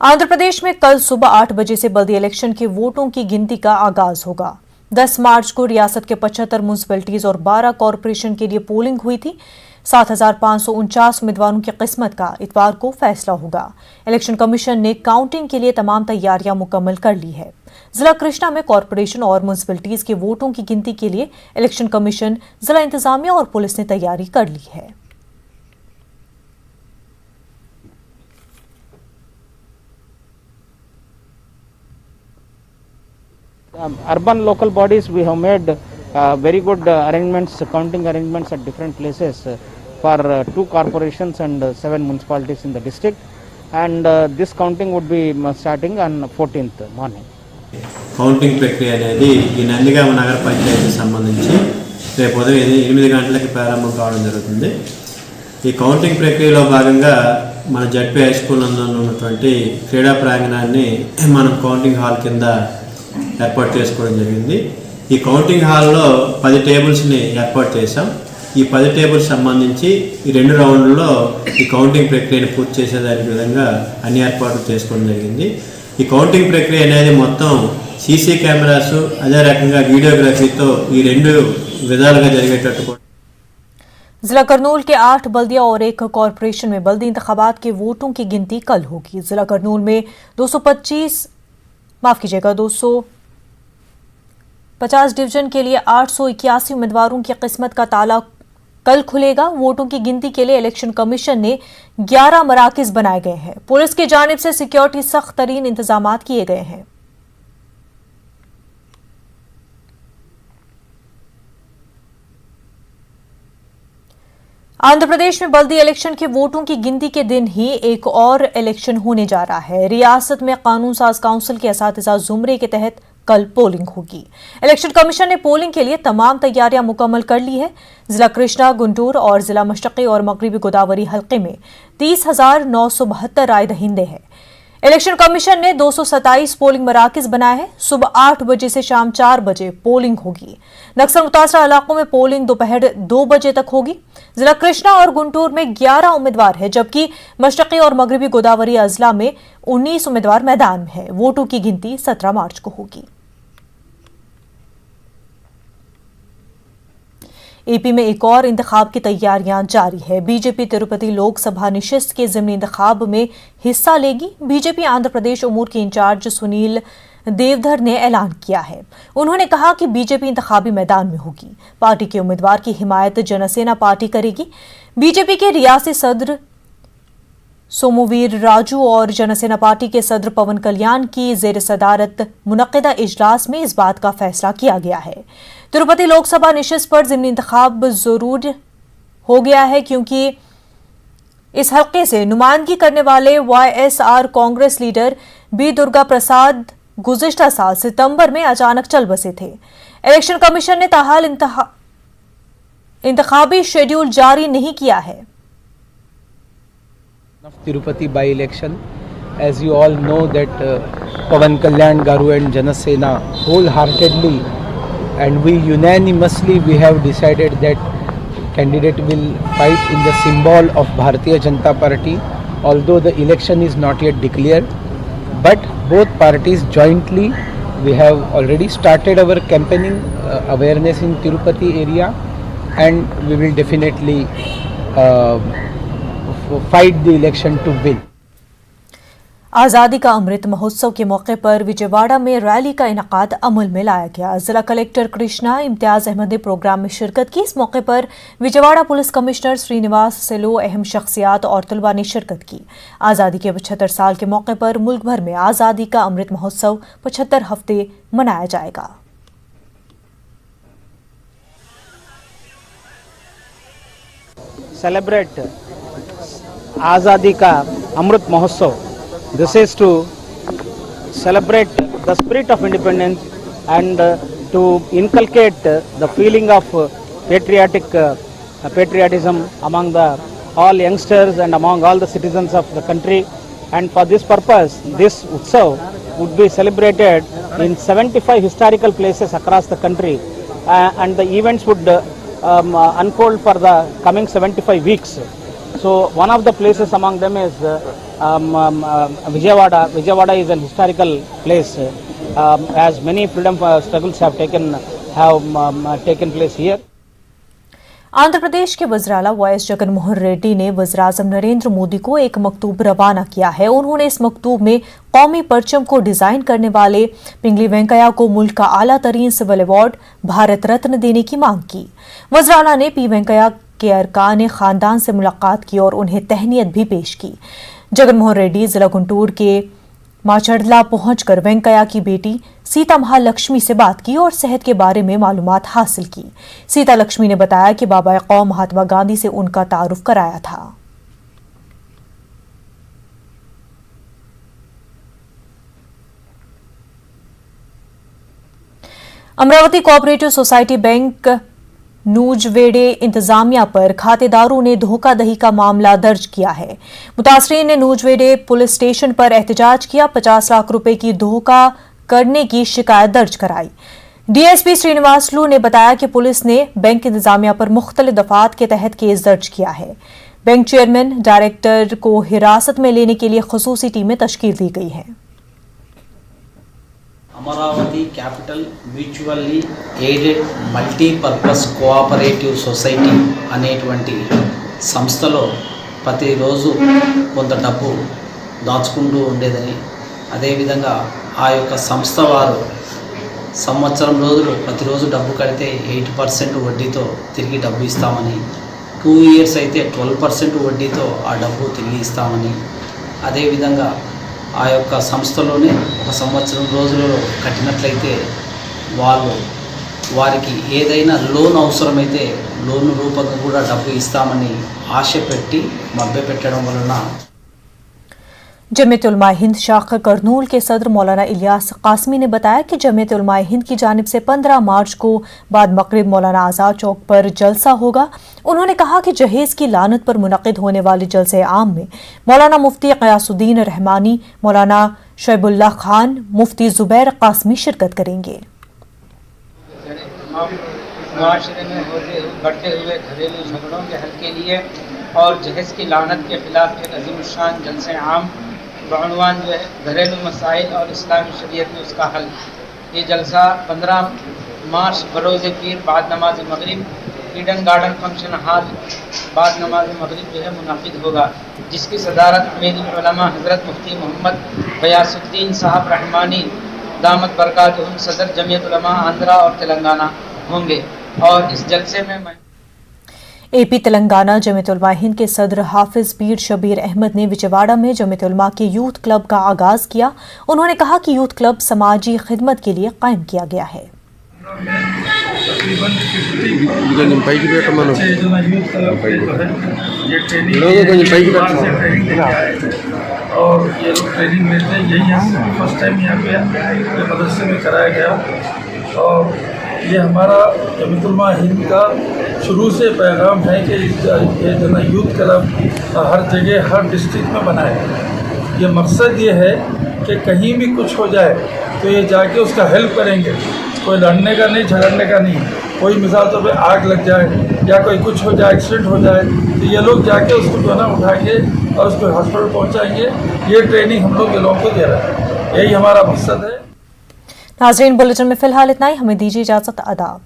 आंध्र प्रदेश में कल सुबह 8 बजे से बल्दी इलेक्शन के वोटों की गिनती का आगाज होगा। 10 मार्च को रियासत के 75 म्यूनिसिपैलिटीज और 12 कॉरपोरेशन के लिए पोलिंग हुई थी। 7,549 उम्मीदवारों की किस्मत का इतवार को फैसला होगा। इलेक्शन कमीशन ने काउंटिंग के लिए तमाम तैयारियां मुकम्मल कर ली है। जिला कृष्णा में कॉरपोरेशन और म्यूनिसिपैलिटीज के वोटों की गिनती के लिए इलेक्शन कमीशन, जिला इंतजामिया और पुलिस ने तैयारी कर ली है। Urban local bodies, we have made very good arrangements, counting arrangements at different places for 2 corporations and 7 municipalities in the district, and this counting would be starting on 14th morning. Counting ప్రక్రియ అనేది ఈ నందిగామ నగర పంచాయతీ సంబంధించి రేపు ఉదయం 8 గంటలకు ప్రారంభం కావడం జరుగుతుంది। ఈ కౌంటింగ్ ప్రక్రియలో భాగంగా మన జడ్పీ హై స్కూల్ నందు ఉన్నటువంటి క్రీడా ప్రాంగణాన్ని మనం కౌంటింగ్ హాల్ కింద ఏర్పాటు చేసుకోవడం జరిగింది। ఈ కౌంటింగ్ హాల్లో 10 టేబుల్స్ని ఏర్పాటు చేశాం। ఈ 10 టేబుల్స్ సంబంధించి ఈ 2 రౌండ్లలో ఈ కౌంటింగ్ ప్రక్రియను పూర్తి చేసేదాని విధంగా అన్ని ఏర్పాట్లు చేసుకోవడం జరిగింది। ఈ కౌంటింగ్ ప్రక్రియ అనేది మొత్తం సీసీ కెమెరాస్ అదే రకంగా వీడియోగ్రఫీతో ఈ 2 విధాలుగా జరిగేటట్టు। जिला करनूल के 8 बल्दिया और 1 कॉरपोरेशन में बल्दी इंतखाबात के वोटों की गिनती कल होगी। जिला करनूल में 250 डिवीजन के लिए 881 उम्मीदवारों की किस्मत का ताला कल खुलेगा। वोटों की गिनती के लिए इलेक्शन कमीशन ने 11 मराकज बनाए गए हैं। पुलिस की जानिब से सिक्योरिटी सख्त तरीन इंतजाम किए गए हैं। आंध्र प्रदेश में बल्दी इलेक्शन के वोटों की गिनती के दिन ही एक और इलेक्शन होने जा रहा है। रियासत में कानून साज काउंसिल के असातिज़ा जुमरे के तहत कल पोलिंग होगी। इलेक्शन कमीशन ने पोलिंग के लिए तमाम तैयारियां मुकम्मल कर ली है। जिला कृष्णा, गुंटूर और जिला मशरक़ी और मगरबी गोदावरी हल्के में 30,972 राय दहिंदे हैं। इलेक्शन कमीशन ने 227 पोलिंग मराकज बनाए हैं। सुबह 8 बजे से शाम 4 बजे पोलिंग होगी। नक्सल मुतासरा इलाकों में पोलिंग दोपहर 2 बजे तक होगी। जिला कृष्णा और गुंटूर में 11 उम्मीदवार है, जबकि मशरक़ी और मगरबी गोदावरी अजला में 19 उम्मीदवार मैदान में है। वोटों की गिनती 17 मार्च को होगी। एपी में एक और इंतखाब की तैयारियां जारी है। बीजेपी तिरुपति लोकसभा निशिस्त के ज़िमनी इंतखाब में हिस्सा लेगी। बीजेपी आंध्र प्रदेश उमूर के इंचार्ज सुनील देवधर ने ऐलान किया है। उन्होंने कहा कि बीजेपी इंतखाबी मैदान में होगी। पार्टी के उम्मीदवार की हिमायत जनसेना पार्टी करेगी। बीजेपी के रियासी सदर सोमवीर राजू और जनसेना पार्टी के सदर पवन कल्याण की जेर सदारत मुनक्किदा इजलास में इस बात का फैसला किया गया है। तिरुपति लोकसभा निशिस्त पर ज़िमनी इंतखाब जरूर हो गया है, क्योंकि इस हल्के से नुमाइंदगी करने वाले वाईएसआर कांग्रेस लीडर बी दुर्गा प्रसाद गुज़िश्ता साल सितंबर में अचानक चल बसे थे। इलेक्शन कमीशन ने ताहाल इंतखाबी शेड्यूल जारी नहीं किया है। Tirupati by-election, as you all know that Pavan Kalyan Garu and Janasena wholeheartedly and we unanimously have decided that candidate will fight in the symbol of Bharatiya Janata Party, although the election is not yet declared, but both parties jointly we have already started our campaigning awareness in Tirupati area, and we will definitely fight the election to win. आज़ादी का अमृत महोत्सव के मौके पर विजयवाड़ा में rally का इनकाद अमल में लाया गया। जिला कलेक्टर कृष्णा इम्तियाज अहमद ने प्रोग्राम में शिरकत की। इस मौके पर विजयवाड़ा पुलिस कमिश्नर श्रीनिवास सेलो, अहम शख्सियात और तलबा ने शिरकत की। आज़ादी के 75 साल के मौके पर मुल्क भर में आज़ादी का अमृत महोत्सव 75 हफ्ते मनाया जाएगा। Celebrate Azadi Ka Amrit Mahotsav. This is to celebrate the spirit of independence and to inculcate the feeling of patriotism among all youngsters and among all the citizens of the country. And for this purpose, this Utsav would be celebrated in 75 historical places across the country, and the events would unfold for the coming 75 weeks. So one of the places among them is Vijayawada. Vijayawada is an historical place, as many freedom struggles have taken place here. Andhra Pradesh के वज़ीर-ए-आला वाई.एस. जगन मोहन रेड्डी ने वज़ीर-ए-आज़म नरेंद्र मोदी को एक मकतूब रवाना किया है। उन्होंने इस मकतूब में कौमी परचम को डिजाइन करने वाले पिंगली वेंकैया को मुल्क का आला तरीन सिविल अवार्ड भारत रत्न देने की मांग की। वज़ीर-ए-आला ने पी वेंकैया के अरकान खानदान से मुलाकात की और उन्हें तहनीत भी पेश की। जगन मोहन रेड्डी जिला गुंटूर के माचड़ला पहुंचकर वेंकैया की बेटी सीता महालक्ष्मी से बात की और सेहत के बारे में मालूमात हासिल की। सीता लक्ष्मी ने बताया कि बाबा कौम महात्मा गांधी से उनका तारुफ कराया था। अमरावती कोऑपरेटिव सोसाइटी बैंक नूजवेड़े इंतजामिया पर खातेदारों ने धोखाधड़ी का मामला दर्ज किया है। मुतासरीन ने नूजवेड़े पुलिस स्टेशन पर एहतजाज किया, 50 लाख रुपए की धोखा करने की शिकायत दर्ज कराई। डीएसपी श्रीनिवासलू ने बताया कि पुलिस ने बैंक इंतजामिया पर मुख्तलिफ दफात के तहत केस दर्ज किया है। बैंक चेयरमैन डायरेक्टर को हिरासत में लेने के लिए खसूसी टीमें तश्कील दी गई है। Amaravati capital mutually aided multipurpose cooperative society అనేటువంటి సంస్థలో ప్రతిరోజు కొంత డబ్బు దాచుకుంటూ ఉండేదని, అదేవిధంగా ఆ యొక్క సంస్థ వారు సంవత్సరం రోజులు ప్రతిరోజు డబ్బు కడితే 8% వడ్డీతో తిరిగి డబ్బు ఇస్తామని, 2 years అయితే 12% వడ్డీతో ఆ డబ్బు తిరిగి ఇస్తామని, అదేవిధంగా ఆ యొక్క సంస్థలోనే ఒక సంవత్సరం రోజులలో కట్టినట్లయితే వారికి ఏదైనా లోన్ అవసరమైతే లోన్ రూపంగా కూడా డబ్బు ఇస్తామని ఆశ పెట్టి మభ్యపెట్టడం వలన जमीयत उलमा हिंद शाख करनूल के सदर मौलाना इलियास कासमी ने बताया कि जमीयत उलमा हिंद की जानिब से 15 मार्च को बाद मगरिब मौलाना आज़ाद चौक पर जलसा होगा। उन्होंने कहा कि जहेज की लानत पर मुनक़िद होने वाले जलसे आम में मौलाना मुफ्ती क़यासुद्दीन रहमानी, मौलाना शोएबुल्लाह खान, मुफ्ती ज़ुबैर कासमी शिरकत करेंगे। मुआशरे में बढ़ते हुए घरेलू झगड़ों के हल के लिए और जहेज की लानत के खिलाफ एक अज़ीमुश्शान जलसे आम बउनवान जो है घरेलू मसाइल और इस्लामी शरीयत में उसका हल। ये जलसा 15 मार्च बरोज़ पीर बाद नमाज मगरिब ईडन गार्डन फंक्शन हॉल बाद नमाज मगरिब जो है मुनाकिद होगा, जिसकी सदारत अमीरुल उलमा हज़रत मुफ्ती मोहम्मद क़यासुद्दीन साहब रहमानी दामत बरकातुहुम सदर जमीयत उलमा आंध्रा और तेलंगाना होंगे। और इस जलसे में एपी तेलंगाना जमीयत उलमा हिंद के सदर हाफिज पीर शबीर अहमद ने विजयवाड़ा में जमीयत उलमा के यूथ क्लब का आगाज किया। उन्होंने कहा कि यूथ क्लब समाजी खिदमत के लिए कायम किया गया है। और ये लोग ट्रेनिंग लेते हैं, यही यहाँ फर्स्ट टाइम यहाँ पे ये मदरसे में कराया गया। और ये हमारा जमीयत उलमा हिंद का शुरू से पैगाम है कि ये जो ना यूथ क्लब हर जगह हर डिस्ट्रिक्ट में बनाए। ये मकसद ये है कि कहीं भी कुछ हो जाए तो ये जाके उसका हेल्प करेंगे, कोई लड़ने का नहीं, झगड़ने का नहीं। कोई मिसाल तौर पे आग लग जाए या कोई कुछ हो जाए, एक्सीडेंट हो जाए, तो ये लोग जाके उसको जो है ना उठाएंगे और उसको हॉस्पिटल पहुँचाएंगे। ये ट्रेनिंग हम लोग ये लोगों को दे रहे हैं, यही हमारा मकसद है। नाज़रीन, बुलेटिन में फिलहाल इतना ही। हमें दीजिए इजाज़त। आदाब।